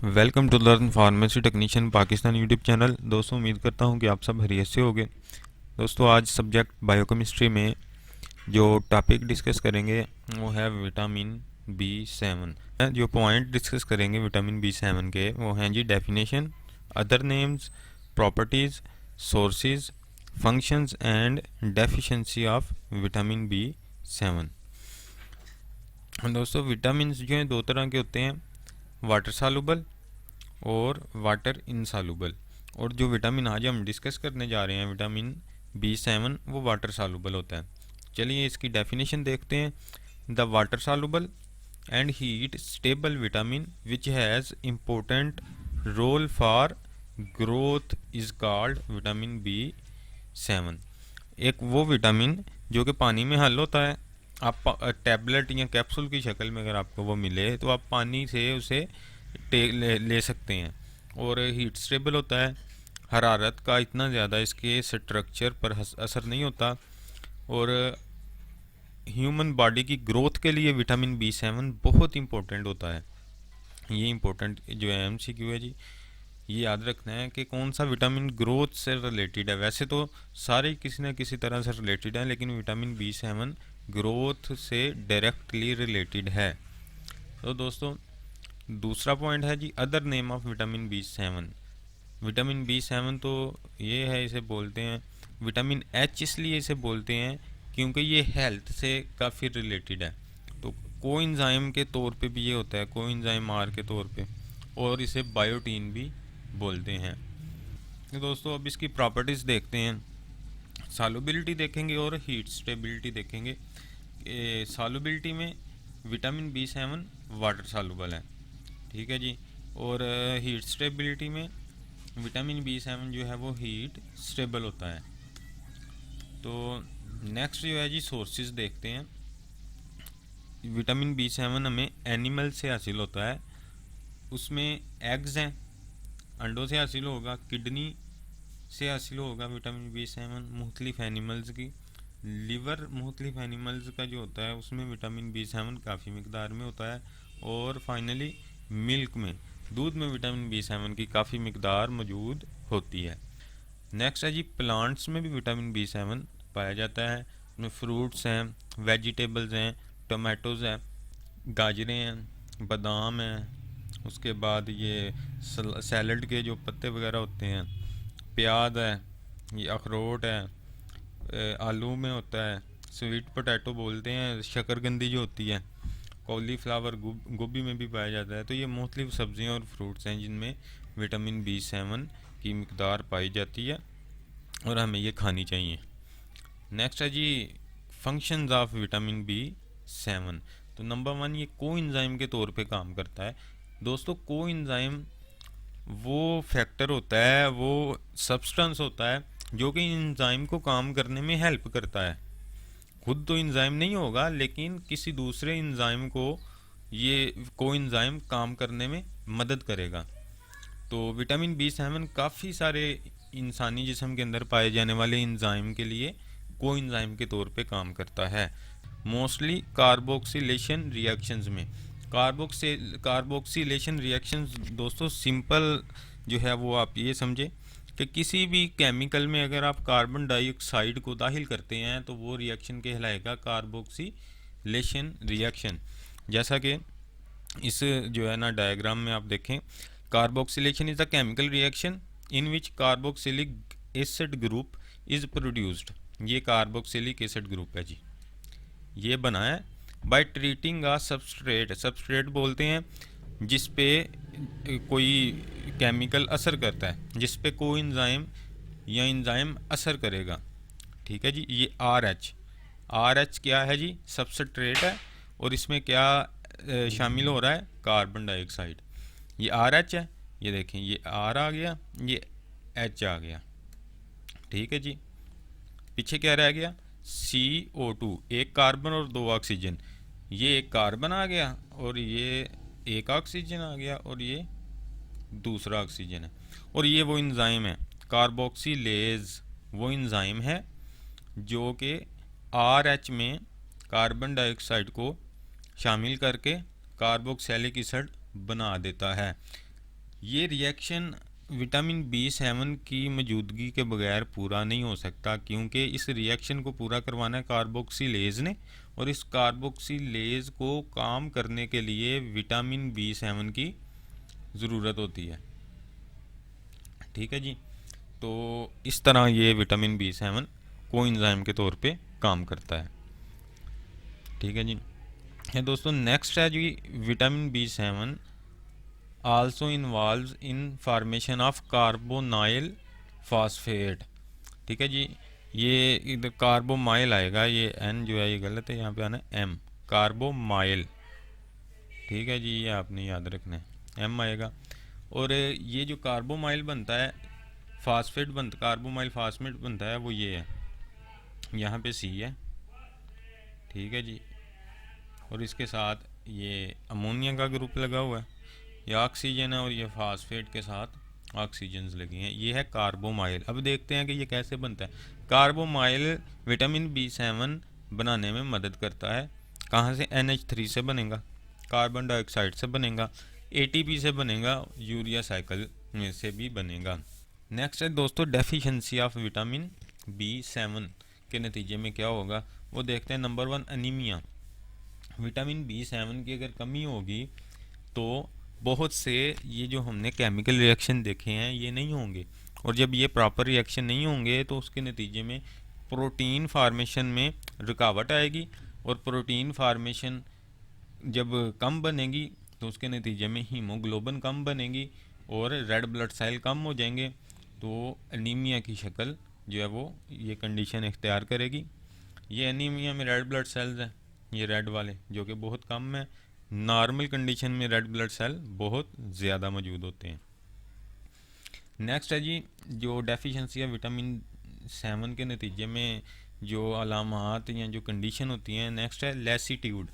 Welcome to learn pharmacy technician Pakistan YouTube channel. दोस्तों, उम्मीद करता हूं कि आप सब खैरियत से होंगे। दोस्तों, आज सब्जेक्ट बायोकेमिस्ट्री में जो टॉपिक डिस्कस करेंगे वो है विटामिन B7। जो पॉइंट डिस्कस करेंगे विटामिन B7 के वो हैं जी: definition, other names, properties, sources, functions and deficiency of vitamin B7। दोस्तों, विटामिन जो हैं दो तरह के होते हैं, वाटर सालुबल और वाटर इनसालुबल। और जो विटामिन आज हम डिस्कस करने जा रहे हैं विटामिन B7 वो वाटर सालुबल होता है। चलिए इसकी डेफिनेशन देखते हैं। The water soluble and heat stable vitamin which has important role for growth is called vitamin B7। एक वो विटामिन जो कि पानी में हल होता है। आप टैबलेट या कैप्सूल की शक्ल में अगर आपको वो मिले तो आप पानी से उसे ले सकते हैं। और हीट स्टेबल होता है, हरारत का इतना ज़्यादा इसके स्ट्रक्चर पर असर नहीं होता। और ह्यूमन बॉडी की ग्रोथ के लिए विटामिन B7 बहुत इंपॉर्टेंट होता है। ये इंपॉर्टेंट जो है MCQ है जी, ये याद रखना है कि कौन सा विटामिन ग्रोथ से रिलेटेड है। वैसे तो सारे किसी न किसी तरह से रिलेटेड हैं, लेकिन विटामिन B7 ग्रोथ से डायरेक्टली रिलेटेड है। तो दोस्तों, दूसरा पॉइंट है जी other name of vitamin B7। Vitamin B7 तो ये है, इसे बोलते हैं विटामिन H। इसलिए इसे बोलते हैं क्योंकि ये हेल्थ से काफ़ी रिलेटेड है। तो कोएंजाइम के तौर पे भी ये होता है, कोएंजाइम आर के तौर पे, और इसे बायोटीन भी बोलते हैं। तो दोस्तों, अब इसकी प्रॉपर्टीज़ देखते हैं। सॉल्युबिलिटी देखेंगे और हीट स्टेबिलिटी देखेंगे। सॉल्युबिलिटी में विटामिन B7 वाटर सॉल्युबल है, ठीक है जी। और हीट स्टेबिलिटी में विटामिन B7 जो है वो हीट स्टेबल होता है। तो नेक्स्ट जो है जी सोर्सेज देखते हैं। विटामिन B7 हमें एनिमल से हासिल होता है, उसमें एग्स हैं, अंडों से हासिल होगा, किडनी से हासिल होगा विटामिन B7 मुख्तलिफ एनिमल्स की। लिवर मुख्तलिफ एनिमल्स का जो होता है उसमें विटामिन B7 काफ़ी मिकदार में होता है। और फाइनली मिल्क में, दूध में विटामिन B7 की काफ़ी मिकदार मौजूद होती है। नेक्स्ट है जी प्लांट्स में भी विटामिन B7 पाया जाता है। उसमें फ्रूट्स हैं, वेजिटेबल्स हैं, टमाटोज़ हैं, गाजरें हैं, बादाम हैं, उसके बाद ये सैलड के जो पत्ते वगैरह होते हैं, प्याज है, ये अखरोट है, आलू में होता है, स्वीट पोटैटो बोलते हैं, शकरकंदी जो होती है, कॉलीफ्लावर गोभी में भी पाया जाता है। तो ये मुख्तलिफ सब्जियां और फ्रूट्स हैं जिनमें विटामिन B7 की मिकदार पाई जाती है और हमें ये खानी चाहिए। नेक्स्ट है जी फंक्शंस ऑफ विटामिन B7। तो नंबर 1, ये कोएंजाइम के तौर पे काम करता है। दोस्तों, कोएंजाइम वो फैक्टर होता है, वो सब्सटेंस होता है जो कि एंजाइम को काम करने में हेल्प करता है। खुद तो एंजाइम नहीं होगा, लेकिन किसी दूसरे एंजाइम को ये कोएंजाइम काम करने में मदद करेगा। तो विटामिन B7 काफ़ी सारे इंसानी जिस्म के अंदर पाए जाने वाले एंजाइम के लिए कोएंजाइम के तौर पे काम करता है। मोस्टली कार्बोक्सिलेशन रिएक्शंस में, कार्बोक्सिलेशन रिएक्शंस दोस्तों सिंपल जो है वो आप ये समझे कि किसी भी केमिकल में अगर आप कार्बन डाइऑक्साइड को दाखिल करते हैं तो वो रिएक्शन कहलाएगा कार्बोक्सिलेशन रिएक्शन। जैसा कि इस जो है ना डायग्राम में आप देखें, carboxylation is a chemical reaction in which carboxylic acid group is produced. ये कार्बोक्सिलिक एसिड ग्रुप है जी, ये बना है by treating a substrate. Substrate बोलते हैं जिस पे कोई केमिकल असर करता है, जिस पे कोई एंजाइम या एंजाइम असर करेगा, ठीक है जी। ये आर एच क्या है जी, सबस्ट्रेट है। और इसमें क्या शामिल हो रहा है, कार्बन डाइऑक्साइड। ये आर एच है, ये देखें, ये आर आ गया, ये एच आ गया, ठीक है जी। पीछे क्या रह गया, CO2, एक कार्बन और दो ऑक्सीजन। ये एक कार्बन आ गया और ये एक ऑक्सीजन आ गया और ये दूसरा ऑक्सीजन है। और ये वो एंजाइम है कार्बोक्सिलेज, वो एंजाइम है जो कि RH में कार्बन डाइऑक्साइड को शामिल करके कार्बोक्सिलिक एसिड बना देता है। ये रिएक्शन विटामिन B7 की मौजूदगी के बगैर पूरा नहीं हो सकता, क्योंकि इस रिएक्शन को पूरा करवाना है कार्बोक्सिलेज ने, और इस कार्बोक्सिलेज को काम करने के लिए विटामिन B7 की ज़रूरत होती है। ठीक है जी। तो इस तरह ये विटामिन B7 कोएंजाइम के तौर पे काम करता है। ठीक है जी। है दोस्तों, नेक्स्ट है जी vitamin B7 also involves in formation of carbonyl phosphate. ठीक है जी। ये इधर कार्बोमाइल आएगा, ये एन जो है ये गलत है, यहाँ पे आना है एम, कार्बोमाइल। ठीक है जी, ये आपने याद रखना है, एम आएगा। और ये जो कार्बोमाइल बनता है, फास्फेट बनता, कार्बोमाइल फास्फेट बनता है, वो ये है, यहाँ पे सी है। ठीक है जी। और इसके साथ ये अमोनिया का ग्रुप लगा हुआ है, ये ऑक्सीजन है, और ये फास्फेट के साथ ऑक्सीजन्स लगी हैं, ये है कार्बोमाइल। अब देखते हैं कि ये कैसे बनता है। कार्बोमाइल विटामिन B7 बनाने में मदद करता है। कहाँ से? NH3 से बनेगा, कार्बन डाइऑक्साइड से बनेगा, ATP से बनेगा, यूरिया साइकिल में से भी बनेगा। नेक्स्ट है दोस्तों डेफिशिएंसी ऑफ विटामिन B7 के नतीजे में क्या होगा वो देखते हैं। Number 1, anaemia. विटामिन B7 की अगर कमी होगी तो बहुत से ये जो हमने केमिकल रिएक्शन देखे हैं ये नहीं होंगे, और जब ये प्रॉपर रिएक्शन नहीं होंगे तो उसके नतीजे में प्रोटीन फार्मेशन में रुकावट आएगी, और प्रोटीन फार्मेशन जब कम बनेगी तो उसके नतीजे में हीमोग्लोबिन कम बनेगी और रेड ब्लड सेल कम हो जाएंगे, तो एनीमिया की शक्ल जो है वो ये कंडीशन इख्तियार करेगी। ये एनीमिया में रेड ब्लड सेल्स हैं, ये रेड वाले, जो कि बहुत कम है। नॉर्मल कंडीशन में रेड ब्लड सेल बहुत ज़्यादा मौजूद होते हैं। नेक्स्ट है जी जो डेफिशिएंसी है विटामिन 7 के नतीजे में जो अलामात या जो कंडीशन होती हैं। नेक्स्ट है लेसीट्यूड।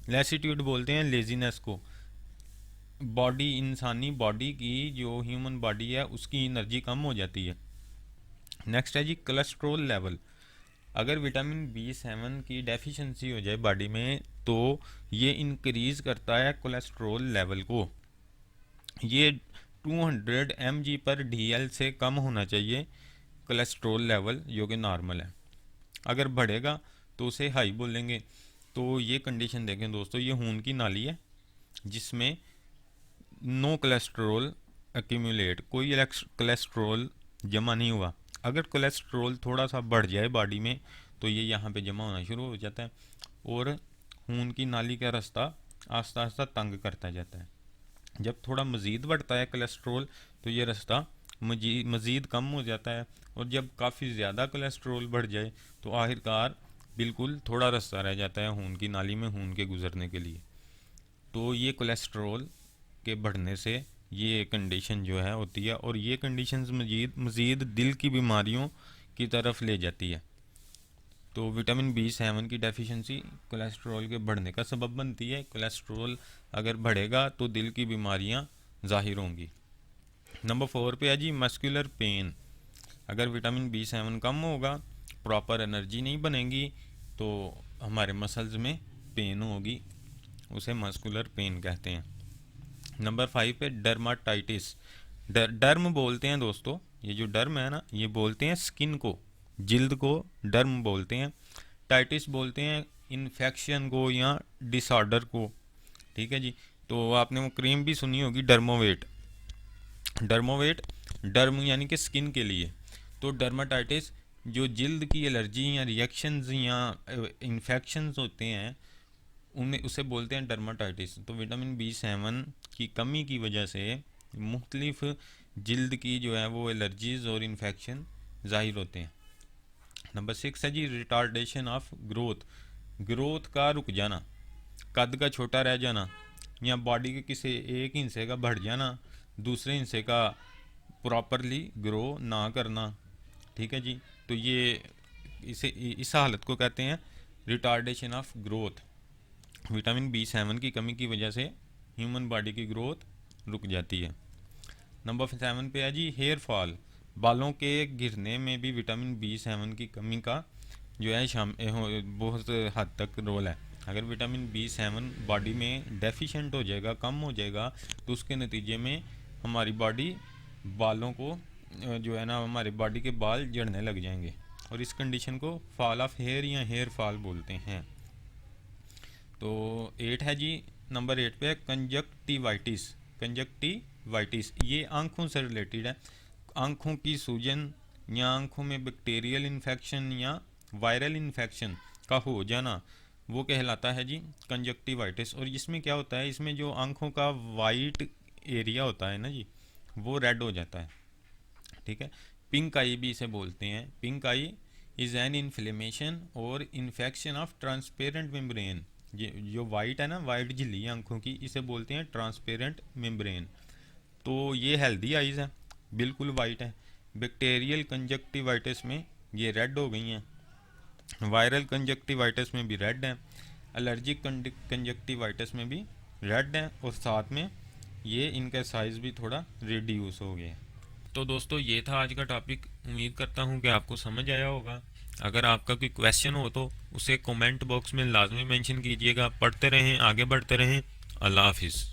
लेसीट्यूड बोलते हैं लेजीनेस को। बॉडी, इंसानी बॉडी की जो ह्यूमन बॉडी है उसकी एनर्जी कम हो जाती है। नेक्स्ट है जी कोलेस्ट्रोल लेवल। अगर विटामिन B7 की डेफिशिएंसी हो जाए बॉडी में तो ये इंक्रीज़ करता है कोलेस्ट्रोल लेवल को। ये 200 mg/dl से कम होना चाहिए कोलेस्ट्रोल लेवल, जो कि नॉर्मल है। अगर बढ़ेगा तो उसे हाई बोलेंगे। तो ये कंडीशन देखें दोस्तों, ये खून की नाली है जिसमें नो कोलेस्ट्रोल एक्यूमुलेट, कोई कोलेस्ट्रोल जमा नहीं हुआ। अगर कोलेस्ट्रोल थोड़ा सा बढ़ जाए बॉडी में तो ये यहाँ पे जमा होना शुरू हो जाता है और खून की नाली का रास्ता आस्ता आस्ता तंग करता जाता है। जब थोड़ा मज़ीद बढ़ता है कोलेस्ट्रोल तो ये रास्ता मज़ीद कम हो जाता है, और जब काफ़ी ज़्यादा कोलेस्ट्रोल बढ़ जाए तो आखिरकार बिल्कुल थोड़ा रास्ता रह जाता है खून की नाली में खून के गुज़रने के लिए। तो ये कोलेस्ट्रोल के बढ़ने से ये कंडीशन जो है होती है, और ये कंडीशंस मज़ीद दिल की बीमारियों की तरफ ले जाती है। तो विटामिन B7 की डेफिशिएंसी कोलेस्ट्रॉल के बढ़ने का सबब बनती है। कोलेस्ट्रॉल अगर बढ़ेगा तो दिल की बीमारियां ज़ाहिर होंगी। नंबर 4 पे है जी मस्कुलर पेन। अगर विटामिन B7 कम होगा, प्रॉपर एनर्जी नहीं बनेगी, तो हमारे मसल्स में पेन होगी, उसे मस्कुलर पेन कहते हैं। नंबर 5 पे डर्माटाइटिस। डर्म बोलते हैं दोस्तों, ये जो डर्म है ना, ये बोलते हैं स्किन को, जिल्द को डर्म बोलते हैं। टाइटिस बोलते हैं इन्फेक्शन को या डिसऑर्डर को। ठीक है जी। तो आपने वो क्रीम भी सुनी होगी डर्मोवेट। डर्मोवेट, डर्म यानी कि स्किन के लिए। तो डर्माटाइटिस जो जिल्द की एलर्जी या रिएक्शंस या इन्फेक्शंस होते हैं उन्हें, उसे बोलते हैं डर्माटाइटिस। तो विटामिन B7 की कमी की वजह से मुख्तलिफ जिल्द की जो है वो एलर्जीज़ और इन्फेक्शन ज़ाहिर होते हैं। नंबर 6 है जी रिटार्डेशन ऑफ ग्रोथ। ग्रोथ का रुक जाना, कद का छोटा रह जाना, या बॉडी के किसी एक हिस्से का बढ़ जाना, दूसरे हिस्से का प्रॉपरली ग्रो ना करना। ठीक है जी। तो ये इस हालत को कहते हैं retardation of growth. Vitamin B7 की कमी की वजह से ह्यूमन बॉडी की ग्रोथ रुक जाती है। नंबर 7 पे है जी हेयर फॉल। बालों के गिरने में भी विटामिन B7 की कमी का जो है बहुत हद तक रोल है। अगर विटामिन B7 बॉडी में डेफिशिएंट हो जाएगा, कम हो जाएगा, तो उसके नतीजे में हमारी बॉडी बालों को जो है ना हमारी बॉडी के बाल झड़ने लग जाएंगे, और इस कंडीशन को फॉल ऑफ हेयर या हेयर फॉल बोलते हैं। तो 8 है जी, नंबर 8 पे है कंजक्टिवाइटिस। कंजक्टिवाइटिस ये आंखों से रिलेटेड है। आंखों की सूजन या आंखों में बैक्टीरियल इन्फेक्शन या वायरल इन्फेक्शन का हो जाना, वो कहलाता है जी कंजक्टिवाइटिस। और इसमें क्या होता है, इसमें जो आंखों का वाइट एरिया होता है ना जी, वो रेड हो जाता है, ठीक है। पिंक आई भी इसे बोलते हैं। Pink I is an inflammation और इन्फेक्शन ऑफ ट्रांसपेरेंट मेम्ब्रेन। ये जो वाइट है ना, वाइट झिल्ली आंखों की, इसे बोलते हैं ट्रांसपेरेंट मेम्ब्रेन। तो ये हेल्दी आइज़ है, बिल्कुल वाइट है। बैक्टीरियल कंजक्टिवाइटिस में ये रेड हो गई हैं, वायरल कंजक्टिवाइटिस में भी रेड है, एलर्जिक कंजक्टिवाइटिस में भी रेड है, और साथ में ये इनका साइज़ भी थोड़ा रिड्यूस हो गया। तो दोस्तों ये था आज का टॉपिक। उम्मीद करता हूँ कि आपको समझ आया होगा। अगर आपका कोई क्वेश्चन हो तो उसे कमेंट बॉक्स में लाजमी मेंशन कीजिएगा। पढ़ते रहें, आगे बढ़ते रहें। अल्लाह हाफिज़।